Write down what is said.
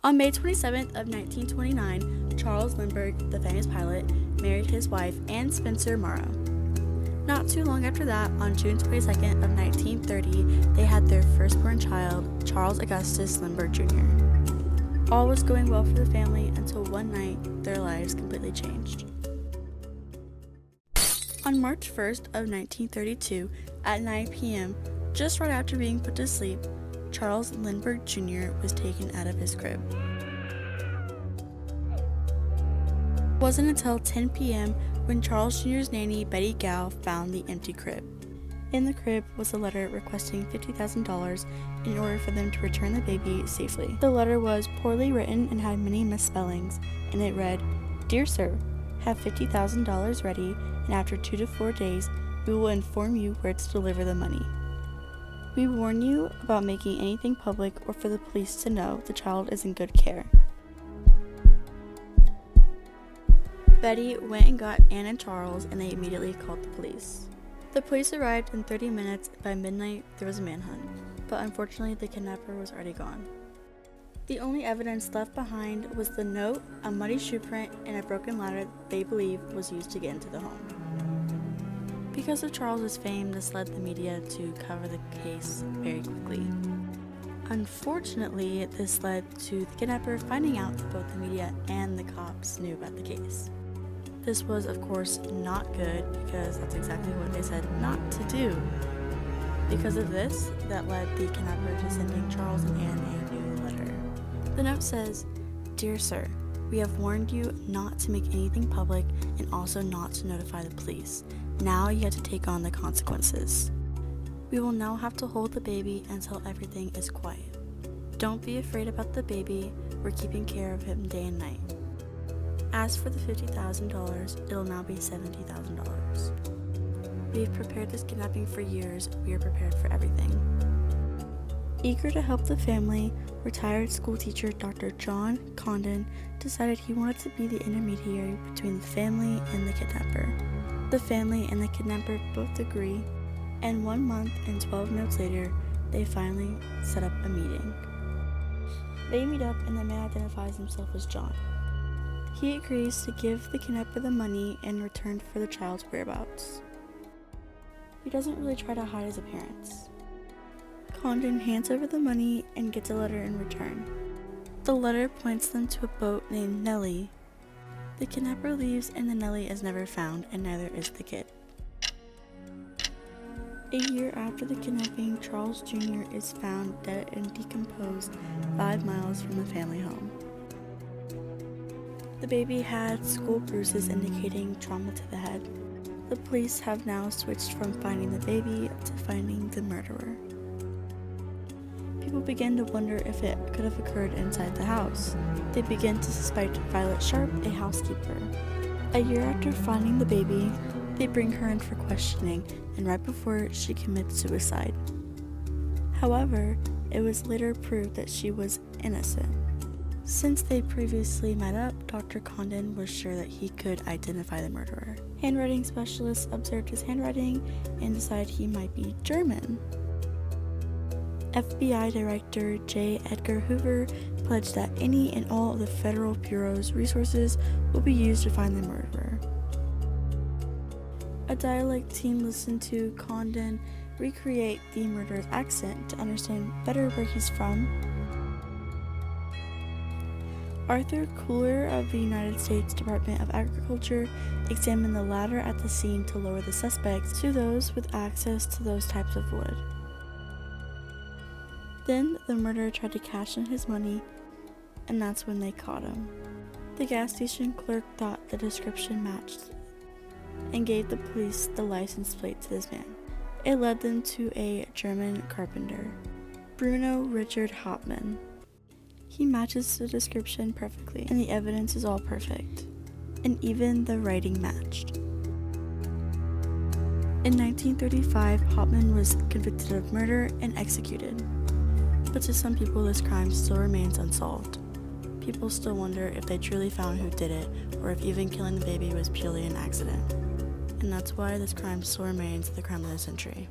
On May 27th of 1929, Charles Lindbergh, the famous pilot, married his wife, Anne Spencer Morrow. Not too long after that, on June 22nd of 1930, they had their firstborn child, Charles Augustus Lindbergh Jr. All was going well for the family until one night, their lives completely changed. On March 1st of 1932, at 9 p.m., just right after being put to sleep, Charles Lindbergh Jr. was taken out of his crib. It wasn't until 10 p.m. when Charles Jr.'s nanny, Betty Gow, found the empty crib. In the crib was a letter requesting $50,000 in order for them to return the baby safely. The letter was poorly written and had many misspellings, and it read, "Dear Sir, have $50,000 ready, and after 2 to 4 days, we will inform you where to deliver the money. We warn you about making anything public or for the police to know the child is in good care." Betty went and got Anne and Charles, and they immediately called the police. The police arrived in 30 minutes, and by midnight there was a manhunt, but unfortunately the kidnapper was already gone. The only evidence left behind was the note, a muddy shoe print, and a broken ladder they believe was used to get into the home. Because of Charles's fame, this led the media to cover the case very quickly. Unfortunately, this led to the kidnapper finding out that both the media and the cops knew about the case. This was, of course, not good because that's exactly what they said not to do. Because of this, that led the kidnapper to sending Charles and Anne a new letter. The note says, "Dear Sir, we have warned you not to make anything public and also not to notify the police. Now you have to take on the consequences. We will now have to hold the baby until everything is quiet. Don't be afraid about the baby. We're keeping care of him day and night. As for the $50,000, it'll now be $70,000. We've prepared this kidnapping for years. We are prepared for everything." Eager to help the family, retired schoolteacher Dr. John Condon decided he wanted to be the intermediary between the family and the kidnapper. The family and the kidnapper both agree, and 1 month and 12 notes later, they finally set up a meeting. They meet up and the man identifies himself as John. He agrees to give the kidnapper the money in return for the child's whereabouts. He doesn't really try to hide his appearance. Condon hands over the money and gets a letter in return. The letter points them to a boat named Nellie. The kidnapper leaves and the Nellie is never found, and neither is the kid. A year after the kidnapping, Charles Jr. is found dead and decomposed 5 miles from the family home. The baby had skull bruises indicating trauma to the head. The police have now switched from finding the baby to finding the murderer. People begin to wonder if it could have occurred inside the house. They begin to suspect Violet Sharp, a housekeeper. A year after finding the baby, they bring her in for questioning, and right before she commits suicide. However, it was later proved that she was innocent. Since they previously met up, Dr. Condon was sure that he could identify the murderer. Handwriting specialists observed his handwriting and decided he might be German. FBI Director J. Edgar Hoover pledged that any and all of the Federal Bureau's resources will be used to find the murderer. A dialect team listened to Condon recreate the murderer's accent to understand better where he's from. Arthur Cooler of the United States Department of Agriculture examined the ladder at the scene to lower the suspects to those with access to those types of wood. Then the murderer tried to cash in his money, and that's when they caught him. The gas station clerk thought the description matched and gave the police the license plate to this man. It led them to a German carpenter, Bruno Richard Hauptmann. He matches the description perfectly, and the evidence is all perfect, and even the writing matched. In 1935, Hauptmann was convicted of murder and executed. But to some people, this crime still remains unsolved. People still wonder if they truly found who did it, or if even killing the baby was purely an accident. And that's why this crime still remains the crime of the century.